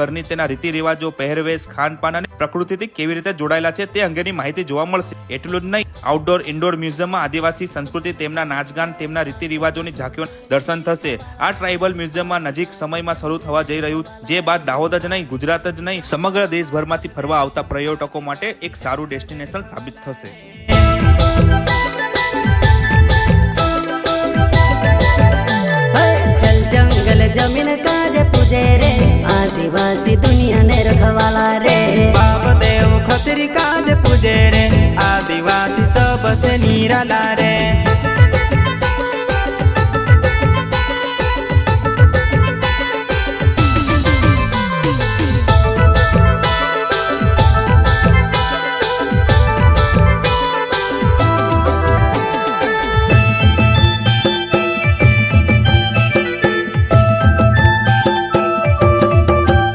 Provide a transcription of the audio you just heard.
ઘરની તેના રીતિ રિવાજો, પહેરવેશ, ખાનપાન અને પ્રકૃતિથી કેવી રીતે જોડાયેલા છે તે અંગેની માહિતી જોવા મળશે। એટલું જ નહીં, આઉટડોર ઇન્ડોર મ્યુઝિયમમાં આદિવાસી સંસ્કૃતિ, તેમના નાચગાન, તેમના રીતિ રિવાજોની ઝાંખીઓનું દર્શન થશે। આ ટ્રાઇબલ મ્યુઝિયમમાં નજીક સમયમાં શરૂ થવા જઈ રહ્યું, જે બાદ દાહોદ જ નહીં, ગુજરાત જ નહીં, સમગ્ર દેશભરમાંથી ફરવા આવતા પર્યટકો માટે એક સારું ડેસ્ટિનેશન સાબિત થશે। जल जमीन काज पूजे रे, आदिवासी दुनिया ने रखवाला रे। बाप देव खतरी काज पूजे रे, आदिवासी सबसे निराला रे।